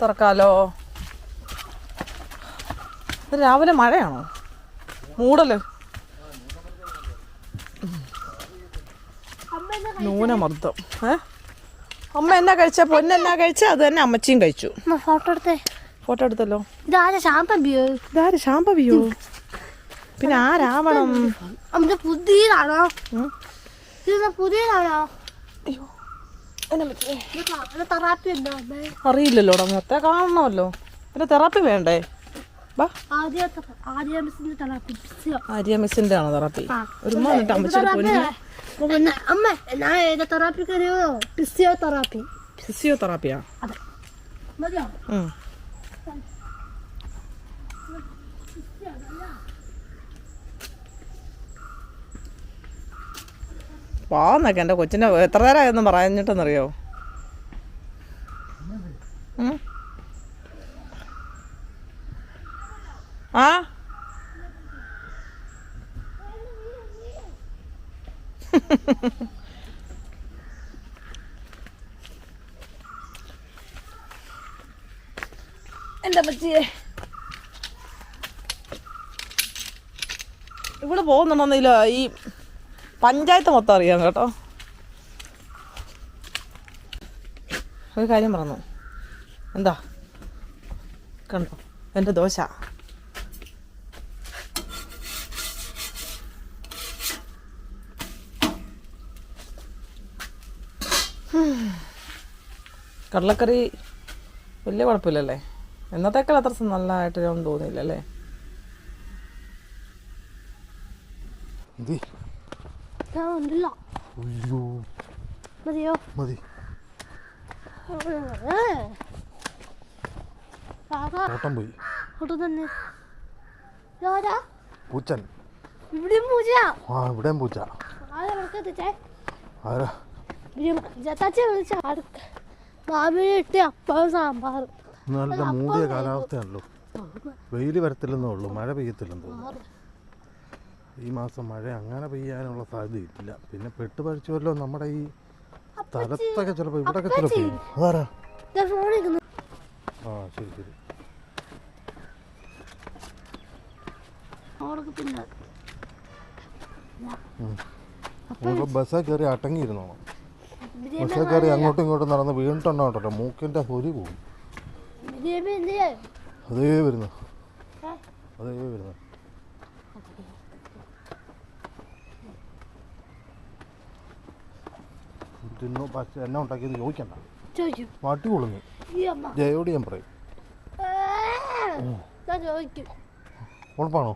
തുറക്കാലോ. രാവിലെ മഴയാണോ? മൂടല്, ന്യൂനമർദ്ദം. അമ്മ എന്നാ കഴിച്ച? പൊന്നെന്നാ കഴിച്ച? അത് തന്നെ അമ്മച്ചിയും കഴിച്ചു. ഫോട്ടോ എടുത്തല്ലോ. ഇതാര് ശാമ്പവിയോ? പിന്നെ ആരാവണം? പുതിയതാണോ? അറിയില്ലല്ലോടാ, മൊത്തം കാണണമല്ലോ. പിന്നെ തെറാപ്പി വേണ്ടേ? ആര്യ മിസ്സിന്റെ ആണോ തെറാപ്പി? ഒരു അമ്മച്ചിയുടെ ഫിസിയോതെറാപ്പിയാ? പാന്നൊക്കെ എൻ്റെ കൊച്ചിൻ്റെ എത്ര നേരമായൊന്നും പറഞ്ഞിട്ടെന്നറിയോ? ആ എൻ്റെ പറ്റിയേ ഇവിടെ പോകുന്നുണ്ടോന്നില്ല. ഈ പഞ്ചായത്ത് മൊത്തം അറിയാം കേട്ടോ. ഒരു കാര്യം പറഞ്ഞു. എന്താ കണ്ടോ എൻ്റെ ദോശ? കടലക്കറി വലിയ കുഴപ്പമില്ലല്ലേ? എന്നത്തേക്കാൾ അത്ര നല്ലതായിട്ട് തോന്നിയില്ലല്ലേ? നല്ല മൂടിയ കാലാവസ്ഥയാണല്ലോ. വെയിൽ വരത്തില്ലെന്നേ ഉള്ളൂ, മഴ പെയ്യത്തില്ലെന്ന് തോന്നുന്നു. ഈ മാസം മഴ അങ്ങനെ പെയ്യാനുള്ള സാധ്യതയില്ല. പിന്നെ പെട്ടുപഴിച്ചുവല്ലോ നമ്മുടെ ഈ സ്ഥലത്തൊക്കെ ചിലപ്പോൾ ഇവിടെയൊക്കെ ചിലപ്പോൾ. അതാരാ? ആ ശരി ശരി. ബസ്സേ കയറി അടങ്ങിയിരുന്നോ? ബസ്സേ കയറി അങ്ങോട്ടും ഇങ്ങോട്ടും നടന്ന് വീണിട്ടുണ്ടോ? മൂക്കിൻ്റെ പൊരി പോകും. അതേ വരുന്നു. പക്ഷെ എന്നെ ഉണ്ടാക്കിയത് ചോദിക്കണ്ട, മാട്ടി കൊള്ളുന്നു. ജയോട് ഞാൻ പറയും. ഉറപ്പാണോ?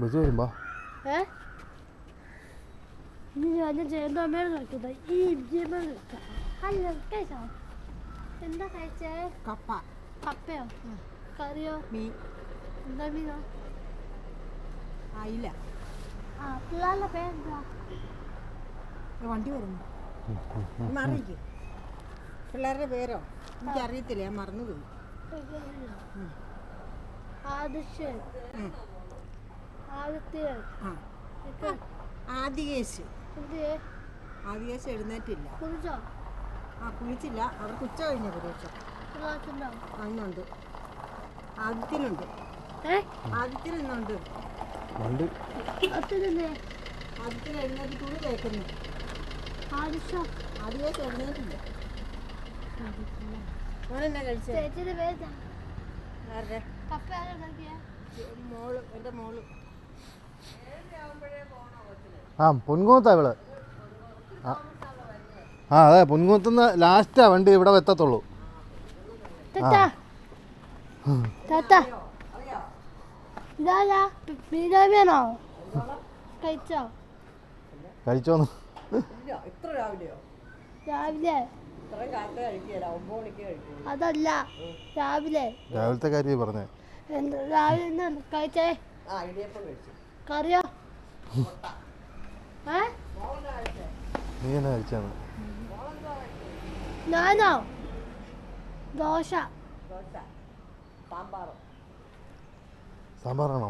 ബസ് വരുമ്പോ എന്താ കഴിച്ചേ? കപ്പയോ? കറിയോ? എന്താ മീനോ? ആയില്ല. പിള്ളേരുടെ പേരെന്താ? വണ്ടി വരുന്നു. മറിയിക്കും. പിള്ളേരുടെ പേരോ എനിക്കറിയത്തില്ല, ഞാൻ മറന്നുപോയി. ആദികേശ് എഴുന്നേറ്റില്ല. കുളിച്ചില്ല. അവർക്ക് ഉച്ച കഴിഞ്ഞ പരീക്ഷ. അന്നുണ്ട്. ആദിത്യനുണ്ട്. ആദിത്യൻ ഇന്നുണ്ട്. ആദിത്യൻ എഴുന്നേറ്റ് തുണി തേക്കുന്നു. ആദികേശ് എഴുന്നേറ്റില്ല. മോനെന്നാ കഴിച്ചേ? മോള്, എൻ്റെ മോള്. പൊൻകുന്നത്താ ഇവള്. അതെ, പൊൻകുന്നത്തുനിന്ന് ലാസ്റ്റാ വണ്ടി ഇവിടെ എത്തത്തുള്ളൂ. കഴിച്ചോന്ന്? അതല്ല, രാവിലത്തെ കാര്യം പറഞ്ഞേ. കറിയോ? നീ എന്നാ കഴിച്ചാണ്? ഞാനോ ദോശ. സാമ്പാറാണോ?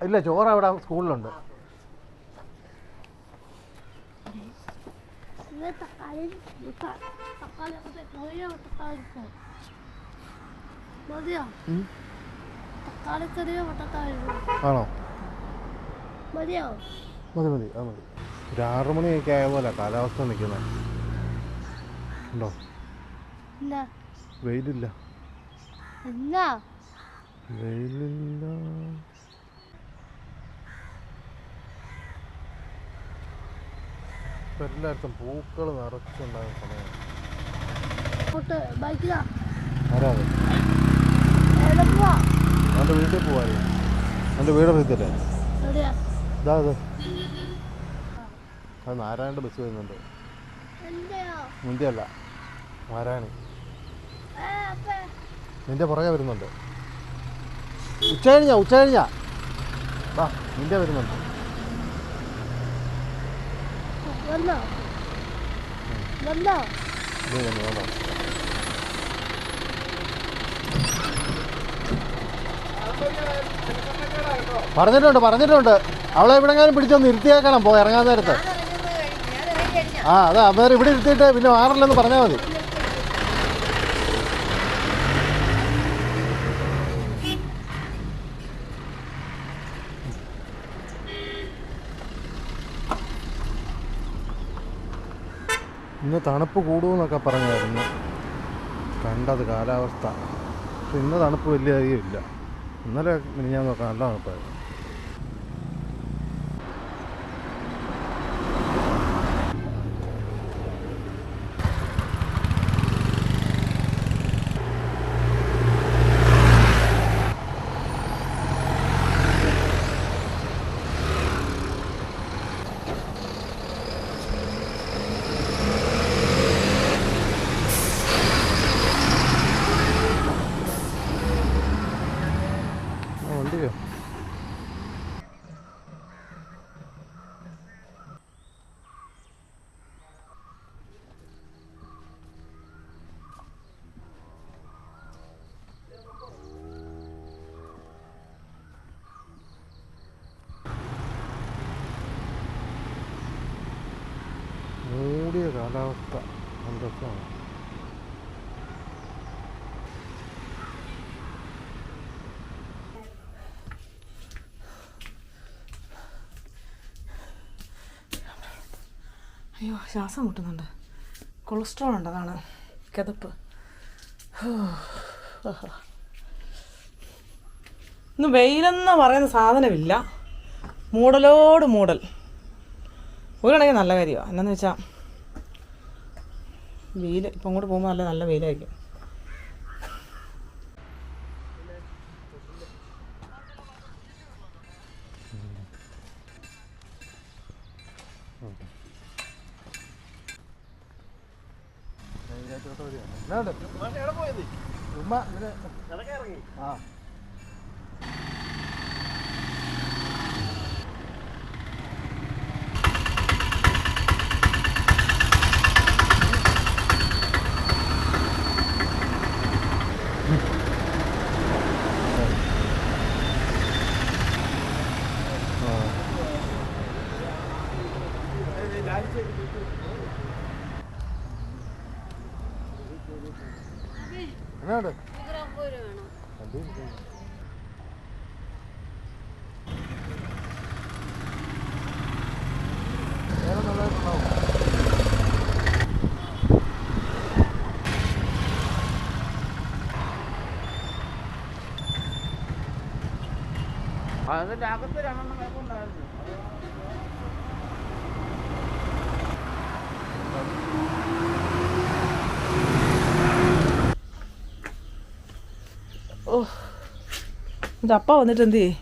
ഇല്ല, ചോറ് അവിടെ സ്കൂളിലുണ്ട്. തക്കാളി മതിയോ? തക്കാളിക്കറിയോ മുട്ടക്കറിയോ? ആണോ? മതിയോ? മതി മതി, അത് മതി. ഒരു 6 മണിയൊക്കെ ആയ പോലെ കാലാവസ്ഥ നിൽക്കുന്നത് ഉണ്ടോ? വെയിലില്ല. എന്നാ വെയിലില്ല. ഇപ്പം എല്ലായിടത്തും പൂക്കൾ നിറച്ചുണ്ടാകുന്ന സമയമാണ്. ആരാ അത്? എൻ്റെ വീട്ടിൽ പോവാറില്ല. എൻ്റെ വീട് അറിയത്തില്ലേ? ഇതാ അത്. അത് നാരായണൻ്റെ ബസ് വരുന്നുണ്ട്. നിൻ്റെ അല്ല, നാരായണി. നിൻ്റെ പുറകെ വരുന്നുണ്ട്. ഉച്ച കഴിഞ്ഞാ വാ, നിൻ്റെ വരുന്നുണ്ട്. വേണ്ടോ? പറഞ്ഞിട്ടുണ്ട്. അവളെ എവിടെങ്ങാനും പിടിച്ചൊന്ന് ഇരുത്തിയേക്കണം ഇറങ്ങാൻ നേരത്ത്. അതാ അന്നേരം ഇവിടെ ഇരുത്തിയിട്ട് പിന്നെ മാറില്ലെന്ന് പറഞ്ഞാൽ മതി. ഇന്ന് തണുപ്പ് കൂടുമെന്നൊക്കെ പറഞ്ഞായിരുന്നു കണ്ടത് കാലാവസ്ഥ. പക്ഷെ ഇന്ന് തണുപ്പ് വലിയ അധികം ഇല്ല. ഇന്നലെ ഞാൻ നോക്കാം, നല്ല തണുപ്പായിരുന്നു. വണ്ടിയോ? മൂടിയ കാലാവസ്ഥ സന്തോഷമാണ്. അയ്യോ, ശ്വാസം മുട്ടുന്നുണ്ട്. കൊളസ്ട്രോൾ ഉണ്ട്, അതാണ് കിതപ്പ്. ഇന്ന് വെയിലെന്ന് പറയുന്ന സാധനമില്ല. മൂടലോട് മൂടൽ. ഒരു കണക്കിന് നല്ല കാര്യമാണ്. എന്നാന്ന് വെച്ചാൽ വെയിൽ ഇപ്പം അങ്ങോട്ട് പോകുമ്പോൾ നല്ല വെയിലായിരിക്കും. അതിൻ്റെ അകത്ത് 2 പേരുണ്ടായിരുന്നു. ഓ, എൻ്റെ അപ്പ വന്നിട്ട് എന്ത് ചെയ്യേ?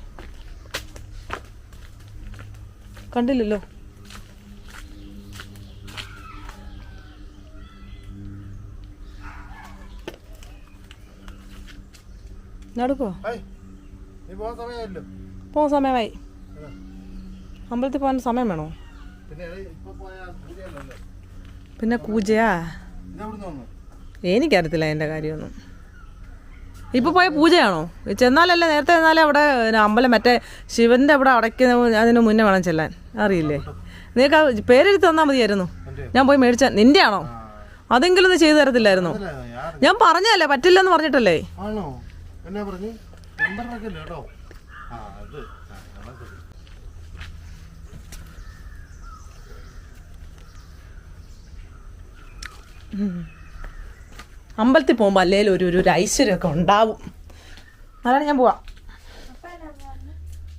കണ്ടില്ലല്ലോ. നടക്കോ? പോകാൻ സമയമായി. അമ്പലത്തിൽ പോകാൻ സമയം വേണോ? പിന്നെ ഇപ്പൊ പോയ പൂജയല്ലേ പിന്നെ പൂജയാ ഇതെവിടുന്ന് വന്നു എനിക്കറിയത്തില്ല എൻ്റെ കാര്യമൊന്നും. ഇപ്പോൾ പോയ പൂജയാണോ? ചെന്നാലല്ലേ നേരത്തെ ചെന്നാലേ അവിടെ അമ്പലം മറ്റേ ശിവൻ്റെ അവിടെ അടയ്ക്കുന്ന അതിന് മുന്നേ വേണം ചെല്ലാൻ. അറിയില്ലേ? നിനക്ക് ആ പേരെഴുതി തന്നാൽ മതിയായിരുന്നു. ഞാൻ പോയി മേടിച്ച നിൻ്റെ ആണോ? അതെങ്കിലും ഒന്ന് ചെയ്തു തരത്തില്ലായിരുന്നോ? ഞാൻ പറഞ്ഞതല്ലേ പറ്റില്ലെന്ന് പറഞ്ഞിട്ടല്ലേ. ആണോ? എന്നാ പറഞ്ഞു? നമ്പറിനൊക്കെ ഇല്ല കേട്ടോ. ആ അത് അമ്പലത്തിൽ പോകുമ്പോൾ അല്ലേലും ഒരു ഐശ്വര്യമൊക്കെ ഉണ്ടാവും. അതാണ് ഞാൻ പോവാം.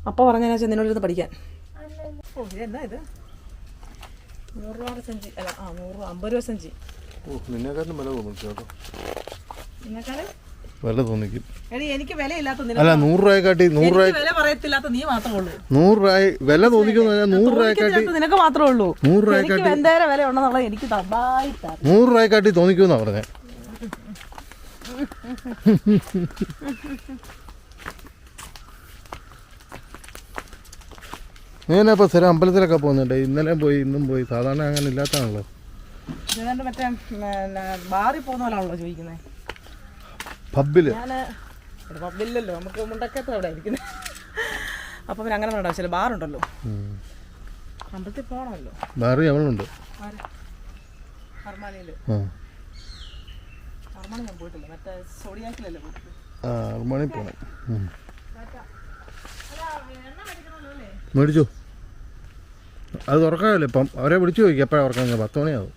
അപ്പോൾ പറഞ്ഞാൽ നിന്നോടിരുന്ന് പഠിക്കാൻ. ഓ ഇതെന്നാ ഇത്? 100 രൂപ സഞ്ചി അല്ല 50 രൂപ സഞ്ചി. നിന്നെക്കാട്ടും വില തോന്നിക്കും കേട്ടോ. നിന്നെക്കാളും വില തോന്നിക്കും. എടി എനിക്ക് വിലയില്ലാത്ത അല്ല 100 രൂപയെക്കാട്ടി 100 രൂപ വില പറയത്തില്ലാത്ത നീ മാത്രമേ ഉള്ളൂ. 100 രൂപ വില തോന്നിക്കുന്ന 100 രൂപയെക്കാട്ടി നിനക്ക് മാത്രമേ ഉള്ളൂ. 100 രൂപയെക്കാട്ടി എന്തേരം വില ഉണ്ടെന്നുള്ളത് എനിക്ക് 100 രൂപയെക്കാട്ടി തോന്നിക്കുമെന്നാ പറഞ്ഞേ. നീ എന്നാ ഇപ്പൊ സ്ഥിരം അമ്പലത്തിലൊക്കെ പോകുന്നുണ്ട്? ഇന്നലെയും പോയി ഇന്നും പോയി. സാധാരണ അങ്ങനെ ഇല്ലാത്താണല്ലോ. മറ്റേ ബാറിൽ പോകുന്ന പോലാണല്ലോ ചോദിക്കുന്നത്. പബ്ബില് പബ്ബില്ലല്ലോ, നമുക്ക് മുണ്ടക്കത്ത് അവിടെ ഇരിക്കുന്നത്. അപ്പം പിന്നെ അങ്ങനെ വേണ്ട ആവശ്യമില്ല. ബാറുണ്ടല്ലോ, അമ്പലത്തിൽ പോകണമല്ലോ. ബാറി അവളുണ്ട് ഹർമാനിയില്. ഹർമാനി ഞാൻ പോയിട്ടില്ല, മറ്റേ സോഡിയാക്കിലല്ലേ പോയിട്ട്. ഹർമാനി പോകണം. മേടിച്ചു. അത് തുറക്കാമല്ലോ ഇപ്പം. അവരെ വിളിച്ചു ചോദിക്കും എപ്പോഴാണ് തുറക്കാൻ. 10 മണിയാവും.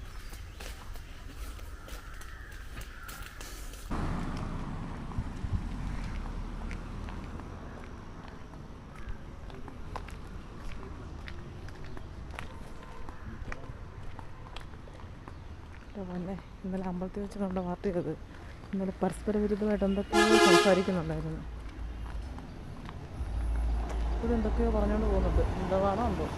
പിന്നെ ഇന്നലെ അമ്പലത്തിൽ വെച്ച് കണ്ട പാർട്ടി ചെയ്തത്. ഇന്നലെ പരസ്പര വിരുദ്ധമായിട്ട് എന്തൊക്കെയോ സംസാരിക്കുന്നുണ്ടായിരുന്നു. ഇവിടെ എന്തൊക്കെയോ പറഞ്ഞുകൊണ്ട് പോകുന്നുണ്ട്. എന്താണോ എന്തോ.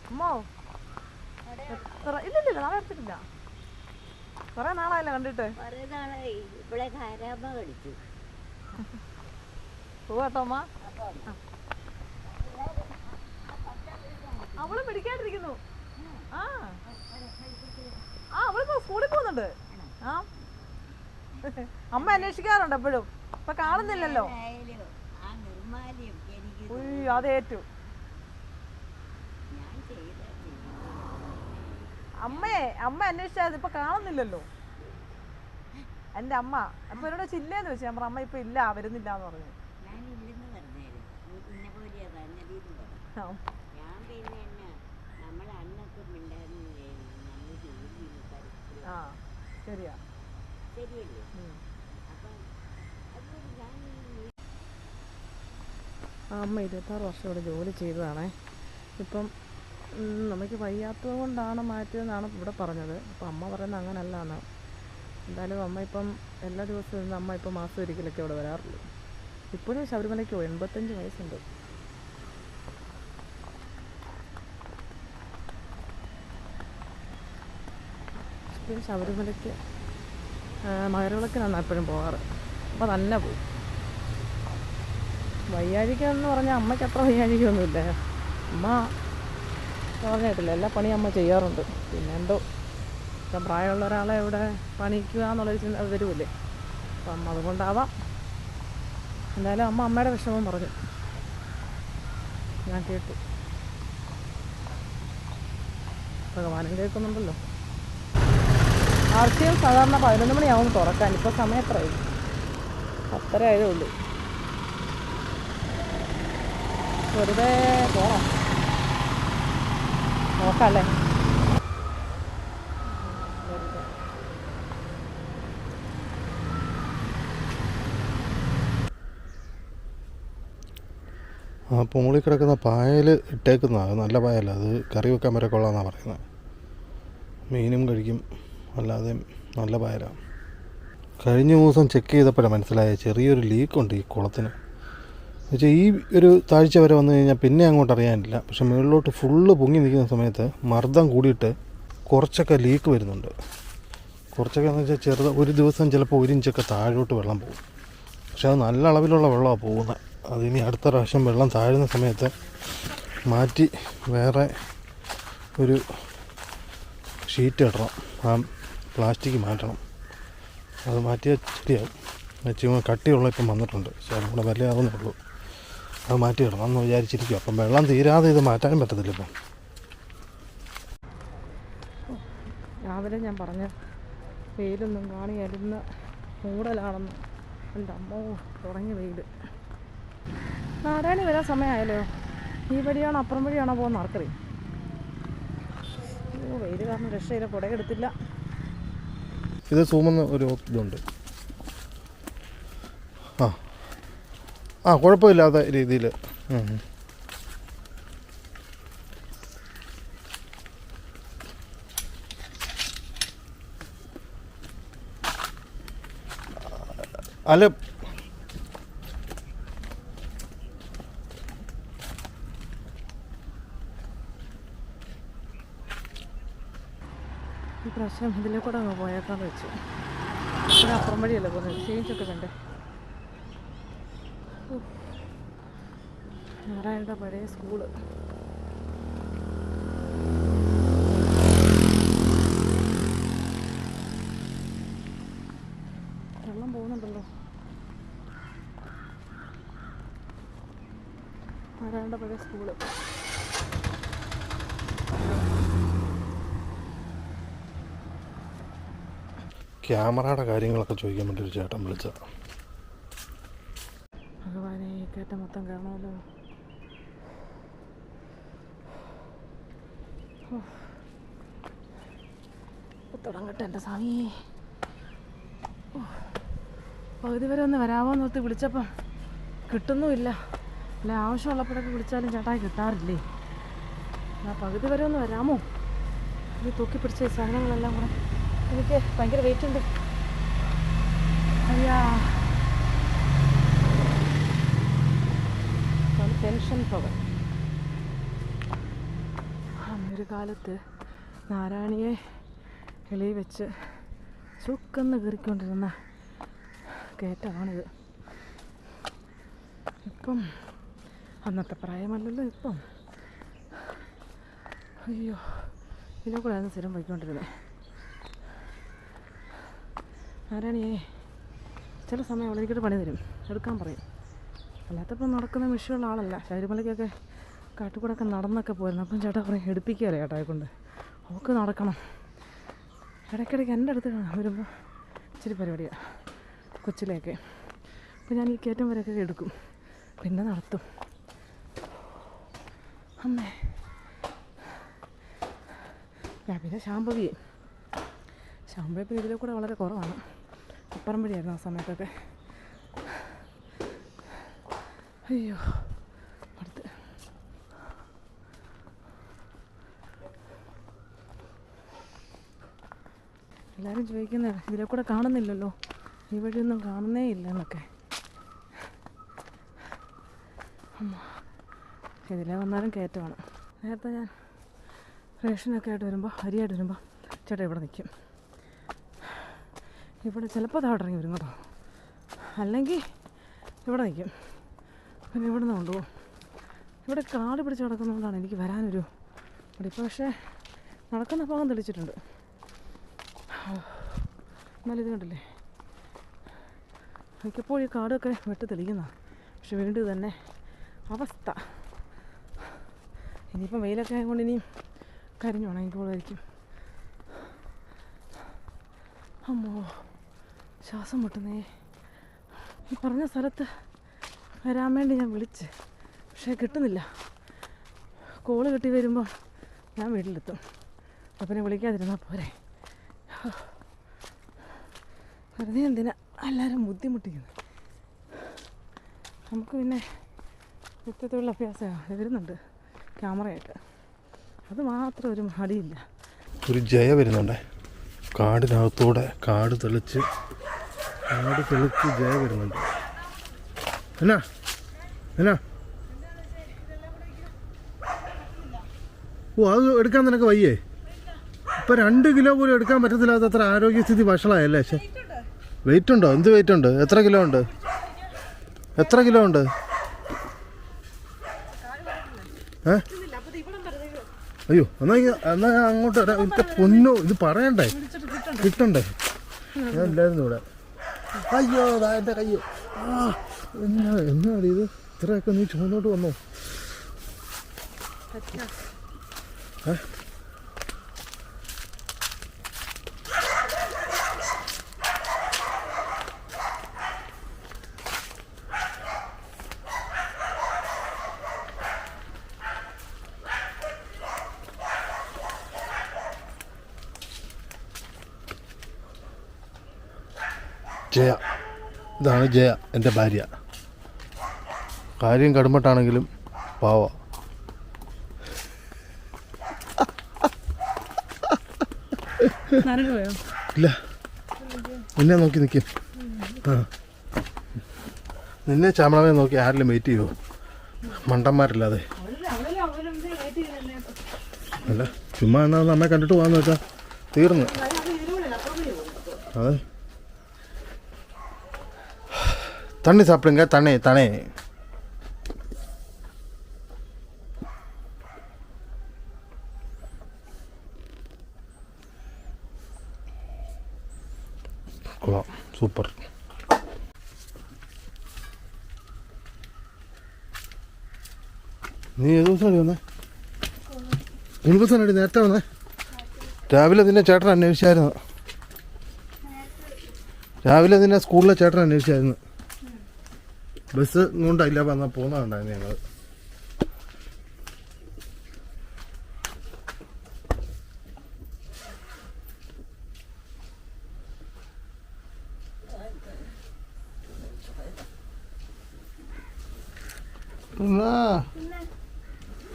അമ്മോ എത്ര ഇല്ലില്ല നാളെ എടുത്തിട്ടില്ല. കുറെ നാളായല്ലോ കണ്ടിട്ട്. പോവാട്ടോ അമ്മ. അവള് പിടിക്കാണ്ടിരിക്കുന്നു. അവളിപ്പോ സ്കൂളിൽ പോകുന്നുണ്ട്. അമ്മ അന്വേഷിക്കാറുണ്ട് എപ്പോഴും. ഇപ്പൊ കാണുന്നില്ലല്ലോ. അതേറ്റു. അമ്മ അന്വേഷിച്ചത് ഇപ്പൊ കാണുന്നില്ലല്ലോ. എൻ്റെ അമ്മ അപ്പൊ എന്നോട് ചില്ലേന്ന് വെച്ചു. ഞാൻ പറഞ്ഞു അമ്മ ഇപ്പൊ ഇല്ല, വരുന്നില്ല എന്ന് പറഞ്ഞു. ആ ശരിയാ. അമ്മ 26 വർഷം ഇവിടെ ജോലി ചെയ്തതാണേ. ഇപ്പം നമുക്ക് വയ്യാത്തത് കൊണ്ടാണ് മാറ്റിയതെന്നാണ് ഇവിടെ പറഞ്ഞത്. അപ്പം അമ്മ പറയുന്നത് അങ്ങനല്ല എന്ന്. എന്തായാലും അമ്മ ഇപ്പം എല്ലാ ദിവസവും ഇരുന്ന് അമ്മ ഇപ്പം മാസം ഒരിക്കലൊക്കെ ഇവിടെ വരാറുള്ളൂ. ഇപ്പോഴും ശബരിമലയ്ക്കോ 85 വയസ്സുണ്ട്. ഇപ്പോഴും ശബരിമലയ്ക്ക് മകരവിളക്കിനാണ് എപ്പോഴും പോകാറ്. അപ്പോൾ തന്നെ പോവും. വയ്യാഴികയെന്ന് പറഞ്ഞാൽ അമ്മയ്ക്ക് അത്ര വയ്യാഴികയൊന്നുമില്ല. അമ്മ പറഞ്ഞിട്ടില്ല, എല്ലാ പണിയും അമ്മ ചെയ്യാറുണ്ട്. പിന്നെ എന്തോ ഇപ്പം പ്രായമുള്ള ഒരാളെ ഇവിടെ പണിയിക്കുക എന്നുള്ളൊരു ചിന്ത വരുമല്ലേ. അപ്പം അതുകൊണ്ടാവാം. എന്തായാലും അമ്മയുടെ വിഷമം പറഞ്ഞു, ഞാൻ കേട്ടു. ഭഗവാനും കേൾക്കുന്നുണ്ടല്ലോ. ആർത്തിയും സാധാരണ 11 മണിയാവും തുറക്കാൻ. ഇപ്പോൾ സമയം എത്രയായി? 10:30 ആയതേ ഉള്ളൂ. വെറുതെ പോണം, നോക്കാല്ലേ. ആ മുകളിൽ കിടക്കുന്ന പായൽ ഇട്ടേക്കുന്നതാണ്, നല്ല പായല. അത് കറി വെക്കാൻ വരെ കൊള്ളാമെന്നാണ് പറയുന്നത്. മീനും കഴിക്കും, അല്ലാതെ നല്ല പായലാണ്. കഴിഞ്ഞ ദിവസം ചെക്ക് ചെയ്തപ്പോഴാണ് മനസ്സിലായ ചെറിയൊരു ലീക്കുണ്ട് ഈ കുളത്തിന്. എന്നുവെച്ചാൽ ഈ ഒരു താഴ്ച വരെ വന്നു കഴിഞ്ഞാൽ പിന്നെ അങ്ങോട്ട് അറിയാനില്ല. പക്ഷെ മുകളിലോട്ട് ഫുള്ള് പൊങ്ങി നിൽക്കുന്ന സമയത്ത് മർദ്ദം കൂടിയിട്ട് കുറച്ചൊക്കെ ലീക്ക് വരുന്നുണ്ട്. കുറച്ചൊക്കെ എന്ന് വെച്ചാൽ ചെറുത്, ഒരു ദിവസം ചിലപ്പോൾ 1 ഇഞ്ചൊക്കെ താഴോട്ട് വെള്ളം പോകും. പക്ഷെ അത് നല്ല അളവിലുള്ള വെള്ളമാണ് പോകുന്നത്. അതിനി അടുത്ത പ്രാവശ്യം വെള്ളം താഴുന്ന സമയത്ത് മാറ്റി വേറെ ഒരു ഷീറ്റ് ഇടണം. ആ പ്ലാസ്റ്റിക് മാറ്റണം. അത് മാറ്റിയാൽ ശരിയാവും. വെച്ച് കട്ടിയുള്ള ഇപ്പം വന്നിട്ടുണ്ട്, പക്ഷേ നമ്മുടെ വിലയാവുന്നേ ഉള്ളൂ. അത് മാറ്റിയിടണം എന്ന് വിചാരിച്ചിരിക്കും. അപ്പം വെള്ളം തീരാതെ ഇത് മാറ്റാനും പറ്റത്തില്ല. ഇപ്പം രാവിലെ ഞാൻ പറഞ്ഞ വെയിലൊന്നും കാണിയാലിന്ന് മൂടലാണെന്ന്. എൻ്റെ അമ്മോ, തുടങ്ങി വെയിൽ. നാരായണി വരാൻ സമയമായല്ലോ. ഈ വഴിയാണോ അപ്പുറം വഴിയാണോ പോകുന്ന ആർക്കറിയാം. ഓ, വെയിൽ കാരണം രക്ഷയില്ല, കുടയെടുത്തില്ല. ഇത് സൂമെന്ന് ഒരു ഇതുണ്ട്. കുഴപ്പമില്ലാത്ത രീതിയിൽ. അല്ല, ഈ പ്രാവശ്യം ഇതിലെ കൂടെ അങ്ങ് പോയേക്കാന്ന് വെച്ചു. ഇവിടെ അപ്പുറം വഴിയല്ലേ പോകുന്നത്, ചേഞ്ചൊക്കെ കണ്ടേ. നാരായണൻ്റെ പഴയ സ്കൂള്. വെള്ളം പോകുന്നുണ്ടല്ലോ. നാരായണൻ്റെ പഴയ സ്കൂള്. ക്യാമറയുടെ കാര്യങ്ങളൊക്കെ ചോദിക്കാൻ വേണ്ടി ഒരു ചേട്ടൻ വിളിച്ച. ഭഗവാനെ, ഈ കയറ്റം മൊത്തം കാണാമല്ലോ. തുടങ്ങട്ടെ എൻ്റെ സ്വാമി. പകുതി വരെ ഒന്ന് വരാമോ നോർത്ത് വിളിച്ചപ്പം കിട്ടുന്നുമില്ല. അല്ല, ആവശ്യമുള്ളപ്പോഴൊക്കെ വിളിച്ചാലും ചേട്ടായി കിട്ടാറില്ലേ. ആ പകുതി വരെ ഒന്ന് വരാമോ? ഈ തൂക്കി പിടിച്ച സാധനങ്ങളെല്ലാം കൂടെ എനിക്ക് ഭയങ്കര വെയിറ്റ് ഉണ്ട്. അയ്യാ, ടെൻഷൻ പവർ. അന്നൊരു കാലത്ത് നാരായണിയെ ഇലയിൽ വെച്ച് ചുക്കെന്ന് കീറിക്കൊണ്ടിരുന്ന കയറ്റമാണിത്. ഇപ്പം അന്നത്തെ പ്രായമല്ലല്ലോ ഇപ്പം. അയ്യോ, ഇതിലെ കൂടെ ആയിരുന്നു സ്ഥിരം പോയിക്കൊണ്ടിരുന്നത്. നാരായണിയെ ചില സമയം അവളെനിക്കിട്ട് പണി തരും, എടുക്കാൻ പറയും. അല്ലാത്തപ്പം നടക്കുന്ന വിഷയമുള്ള ആളല്ല. ശബരിമലയ്ക്കൊക്കെ കാട്ടുകൂടൊക്കെ നടന്നൊക്കെ പോയിരുന്നു. അപ്പം ചേട്ടാ പറയും, എടുപ്പിക്കുകയല്ലേ ചേട്ടായെ കൊണ്ട്, അവൾക്ക് നടക്കണം. ഇടയ്ക്കിടയ്ക്ക് എൻ്റെ അടുത്ത് വരുമ്പോൾ ഇച്ചിരി പരിപാടിയാണ് കൊച്ചിലേക്ക്. അപ്പോൾ ഞാൻ ഈ കയറ്റം വരെയൊക്കെ എടുക്കും, പിന്നെ നടത്തും. അമ്മേ, ഞാൻ പിന്നെ ശാംഭവിയെ ഇപ്പോൾ ഇതിലെ കൂടെ വളരെ കുറവാണ്. അപ്പുറം വഴിയായിരുന്നു ആ സമയത്തൊക്കെ. അയ്യോ, അടുത്ത് എല്ലാവരും ചോദിക്കുന്നത് ഇതിലെ കൂടെ കാണുന്നില്ലല്ലോ, ഈ വഴിയൊന്നും കാണുന്നേ ഇല്ല എന്നൊക്കെ. ഇതിലെ വന്നാലും കയറ്റമാണ്. നേരത്തെ ഞാൻ റേഷനൊക്കെ ആയിട്ട് വരുമ്പോൾ, അരിയായിട്ട് വരുമ്പോൾ ചേട്ടാ ഇവിടെ നിൽക്കും. ഇവിടെ ചിലപ്പോൾ താഴെ ഇറങ്ങി വരും കേട്ടോ, അല്ലെങ്കിൽ ഇവിടെ നിൽക്കും. പിന്നെ ഇവിടെ നിന്ന് കൊണ്ടുപോകും. ഇവിടെ കാട് പിടിച്ച് കിടക്കുന്നതുകൊണ്ടാണ് എനിക്ക് വരാനൊരു ഇവിടെ. ഇപ്പോൾ പക്ഷേ നടക്കുന്ന ഭാഗം തെളിച്ചിട്ടുണ്ട്. എന്നാലും ഇത് കണ്ടില്ലേ, മിക്കപ്പോഴും ഈ കാടൊക്കെ വെട്ടി തെളിക്കുന്ന, പക്ഷെ വീണ്ടും ഇത് തന്നെ അവസ്ഥ. ഇനിയിപ്പം വെയിലൊക്കെ ആയതുകൊണ്ട് ഇനിയും കരിഞ്ഞു ഉണങ്ങിക്കോളായിരിക്കും. അമ്മോ, ശ്വാസം മുട്ടുന്നേ. ഈ പറഞ്ഞ സ്ഥലത്ത് വരാൻ വേണ്ടി ഞാൻ വിളിച്ച്, പക്ഷേ കിട്ടുന്നില്ല. കോള് കിട്ടി വരുമ്പോൾ ഞാൻ വീട്ടിലെത്തും. അപ്പം വിളിക്കാതിരുന്നാൽ പോരെ. വെറുതെ എന്തിനാ എല്ലാവരും ബുദ്ധിമുട്ടിക്കുന്നത്. നമുക്ക് പിന്നെ നിത്യത്തിലുള്ള അഭ്യാസമാണ് വരുന്നുണ്ട് ക്യാമറയൊക്കെ, അത് മാത്രം ഒരു മടിയില്ല. ഒരു ജയ വരുന്നുണ്ടേ, കാടിനകത്തൂടെ കാട് തെളിച്ച് ജയ വരുന്നുണ്ട്. എന്നാ എന്നാ ഓ, അത് എടുക്കാൻ നിനക്ക് വയ്യേ? ഇപ്പം 2 കിലോ പോലും എടുക്കാൻ പറ്റത്തില്ലാത്ത അത്ര ആരോഗ്യസ്ഥിതി വഷളായല്ലേ? പക്ഷേ വെയിറ്റ് ഉണ്ടോ? എന്ത് വെയിറ്റ് ഉണ്ട്? എത്ര കിലോ ഉണ്ട്? എത്ര കിലോ ഉണ്ട്? അയ്യോ, എന്നാ അങ്ങോട്ട് എനിക്ക് പൊന്നോ, ഇത് പറയണ്ടേ, കിട്ടണ്ടേ? ഞാൻ ഇല്ലായിരുന്നു ഇവിടെ. അയ്യോ, എൻ്റെ കയ്യോ. എന്നാണ് ഇത് ഇത്രയൊക്കെ നീ ചുമന്നോട്ട് വന്നോ? ജയ, ഇതാണ് ജയ, എൻ്റെ ഭാര്യ. കാര്യം കടുമ്പട്ടാണെങ്കിലും പാവ. ഇല്ല, നിന്നെ നോക്കി നിൽക്കും. ആ, നിന്നെ ചാമളമേ നോക്കി ആരെങ്കിലും വെയിറ്റ് ചെയ്യുമോ? മണ്ടന്മാരില്ലാതെ. അല്ല, ചുമ്മാ എന്നാ നമ്മെ കണ്ടിട്ട് പോകാന്ന് വെച്ചാൽ തീർന്നു. അതെ, தண்ணி சாப்பிடுங்க. தண்ணி தண்ணி கொள்ளலாம், சூப்பர். നീ ഏത് ദിവസമാണ് വന്നേ? 3 ദിവസമാണ് നേരത്തെ വന്നേ. രാവിലെ നിന്നെ ചേട്ടൻ അന്വേഷിച്ചായിരുന്നു. രാവിലെ നിന്നെ സ്കൂളിലെ ചേട്ടൻ അന്വേഷിച്ചായിരുന്നു. ബസ് കൊണ്ടല്ല വന്നാൽ പോകുന്നതുണ്ടായിരുന്നു ഞങ്ങൾ.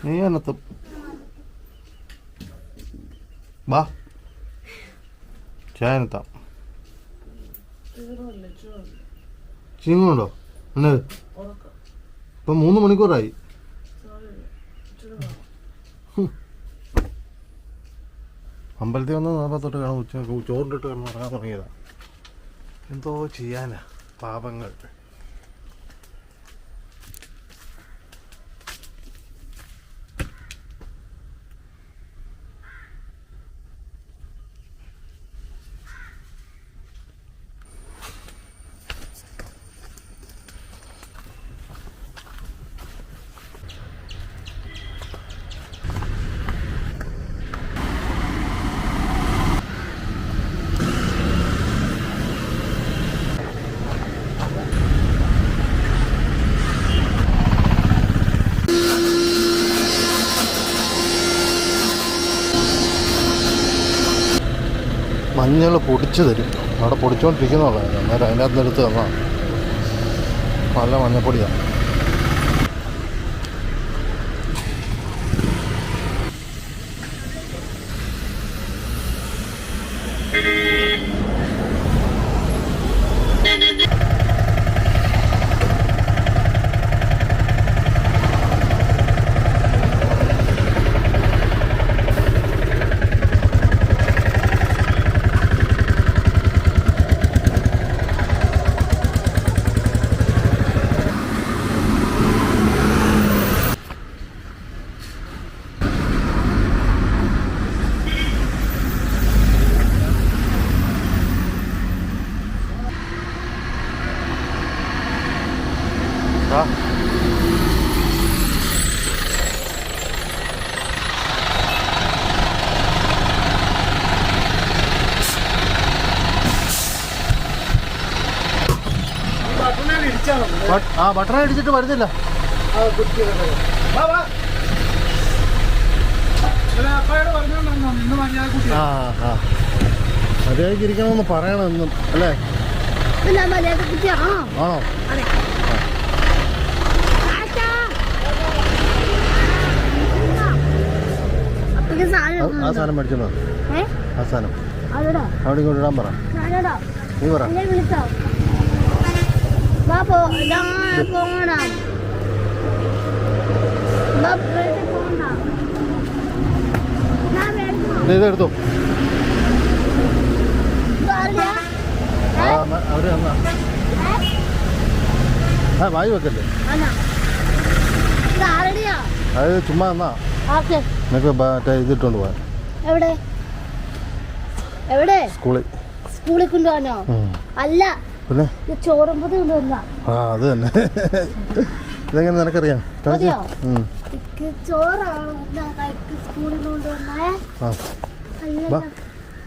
നീ എന്നെത്തും. വാ, ചായനെത്താം. ചീങ്ങുണ്ടോ? എന്നെ ഇപ്പം 3 മണിക്കൂറായി. അമ്പലത്തിൽ വന്ന് നാൽപ്പത്തൊട്ട് കാണാൻ ഉച്ചക്ക് ചോറിലിട്ട് കിടന്ന് ഇറങ്ങാൻ തുടങ്ങിയതാണ്. എന്തോ ചെയ്യാനാ, പാപങ്ങൾ. മഞ്ഞൾ പൊടിച്ച് തരും. അവിടെ പൊടിച്ചുകൊണ്ടിരിക്കുന്നുള്ളതാണ്. അന്നേരം അതിനകത്ത് നിന്ന് എടുത്ത് തന്നാണ്. നല്ല മഞ്ഞപ്പൊടിയാണ്. ബട്ടൺ അടിച്ചിട്ട് വരുന്നില്ല. മര്യാദയ്ക്ക് ഇരിക്കണമെന്ന് പറയണം എന്നും അല്ലേ? ആണോ? ആ സാധനം മേടിച്ചോ. ആ സാധനം അവിടെ ഇങ്ങോട്ട് ഇടാൻ പറ. നീ പറ. ഇതെടുത്തോ. അവര് തന്നാ വായി വെക്കല്ലേ, അത് ചുമ്മാ തന്നാ. നിനക്ക് മറ്റേ ഇതിട്ടോണ്ട് പോവാൻ. എവിടെ എവിടെ സ്കൂളിൽ കൊണ്ടുപോകാനോ? അല്ല, പിന്നെ ചോറുമ്പത് കൊണ്ടുവന്നാ. അത് തന്നെ. ഇതെങ്ങനെ നിനക്കറിയാം? സ്കൂളിൽ കൊണ്ടുവന്നേ.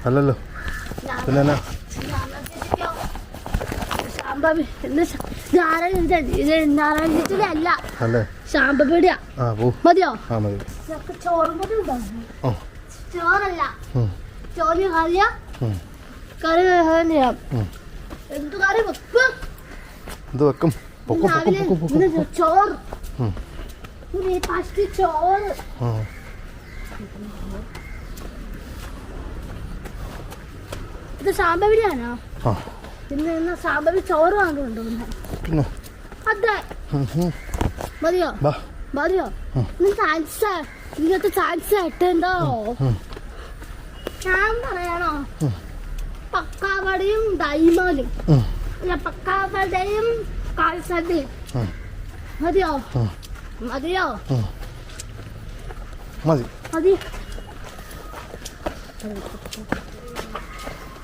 അല്ലല്ലോ, പിന്നെ എന്നാ? അല്ല ശാമ്പപീടിയാ. മതിയോ? ചോറല്ല, ചോറ് കറിയാ. കറി എന്ത് കറി വെക്കും? ചോറ്, ഫസ്റ്റ് ചോറ്. ഇത് ശാമ്പപീടിയാണോ? പിന്നെ ശാമ്പവി ചോറ് വാങ്ങുന്നുണ്ടോ? അതെ, മതിയോ? മതിയോ? ഇങ്ങനത്തെ ചാൻസ് ഇട്ടുണ്ടോ? ഞാൻ പറയണോ? പക്കാവടയും ഡൈമോലും, പക്കാവടയും കാൽസദ്യയും. മതിയോ? മതിയോ? മതി. മതി.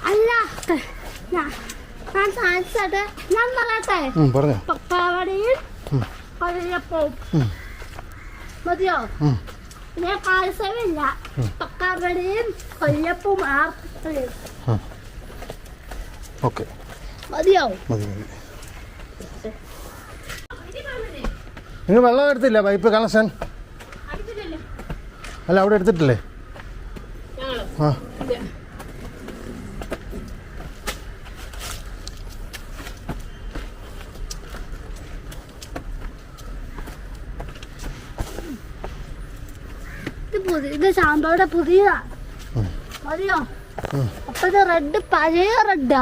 അല്ല, ഞാൻ പറയട്ടെ. പക്കാവടയും കൊല്ലപ്പവും മതിയോ? പിന്നെ കാൽസമില്ല, പക്കാവടയും കൊല്ലപ്പവും മതിയോ? നിങ്ങൾ വെള്ളം എടുത്തില്ല? പൈപ്പ് കണക്ഷൻ അല്ല അവിടെ എടുത്തിട്ടില്ലേ? ആ ഇത് ശാമ്പയുടെ പുതിയതാ. മതിയോ? അപ്പൊ ഇത് റെഡ് പഴയ റെഡാ.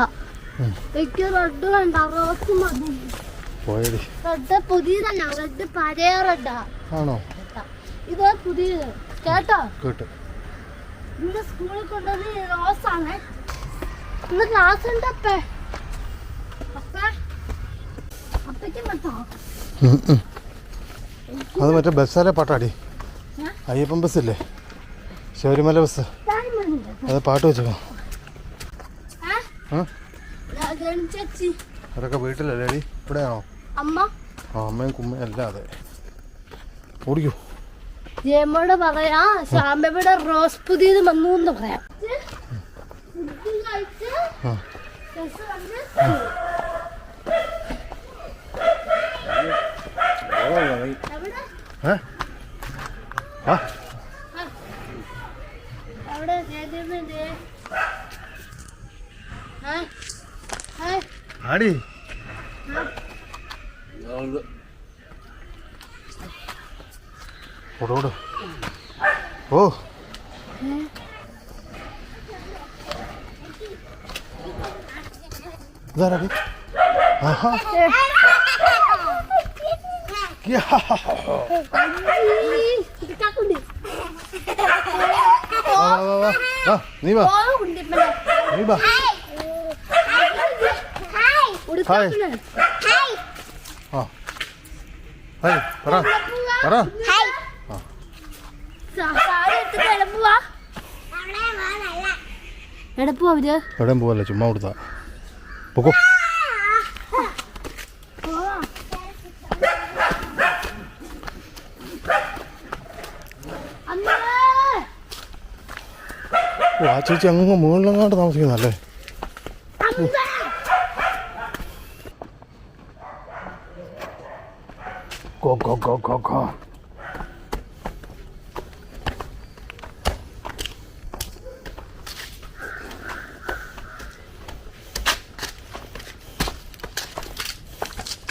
എനിക്ക് റെഡ് വേണ്ട, റോസ് മതി. റെഡ് പുതിയതല്ല, റെഡ് പഴയ റെഡാ. ആണോ? ഇത് പുതിയത്. കേട്ടോ? കേട്ടു. ഇന്ന് സ്കൂളിൽ കൊണ്ടുവന്ന് റോസാണ്. ഇന്ന് ക്ലാസ് ഉണ്ട്. അപ്പയ്ക്കും പറ്റോ? അത് മറ്റേ ബസ്സാലെ പാട്ടാടി. അയ്യപ്പൻ ബസ്സില്ലേ, ശബരിമല ബസ്. അത് പാട്ട് വെച്ചോ. അവരൊക്കെ വീട്ടിലല്ലേ? ഇവിടെയാണോ? അമ്മയും കുമ്മയും അല്ലാതെ. ഓടിക്കോ. ജയമോട് പറയാ ശാമ്പയുടെ റോസ് പുതിയത് വന്നു എന്ന് പറയാം. ആടി ഓടോട്. ഓ ഇതാരാടി? ആഹാ നീ വാ, നീ വാ. ഹായ്. ആ ഹായ് പറ പറ. എവിടെയും പോവല്ലേ, ചുമ്മാ കൊടുത്താ പൊക്കോ. ആ ചേച്ചി അങ്ങ് മുകളിലെങ്ങാണ്ട് താമസിക്കുന്നല്ലേ? go.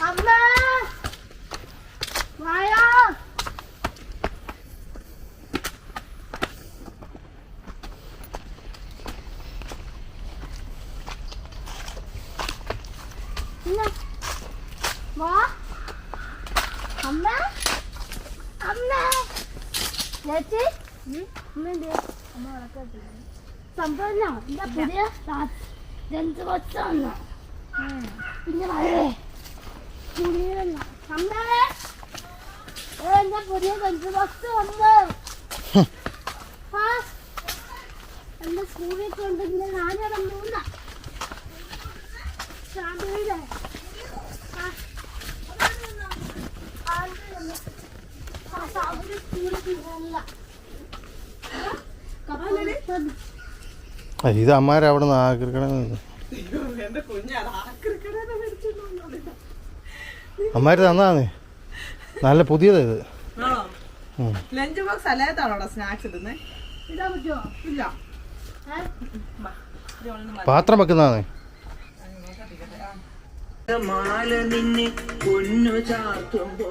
അമ്മ വായാ വാ അമ്മ അമ്മ ചേച്ചി അമ്മ സംഭവം എന്താ പുതിയ ജന്തു കൊച്ചു വന്നു പിന്നെ വരേ അമ്മേ എന്താ പുതിയ ജന്തു കൊച്ചു വന്നു എന്റെ സ്കൂളിൽ കൊണ്ടിരുന്ന ഞാനവിടെ മൂന്ന ശാന്തയുടെ ഇത് അമ്മാരവിടെ നിന്ന് ആക്രിക്കണ അമ്മാര് തന്നാന്നേ നല്ല പുതിയതാ ഇത്. ലഞ്ച് ബോക്സ് അല്ലാത്താണോ സ്നാക്സ് ഇടുന്നേ? ഇതാ പറ്റുമോ ഇല്ല. പാത്രം വെക്കുന്നതാന്നേ. മാല നിന്നെ പൊന്നു ചാർത്തുമ്പോ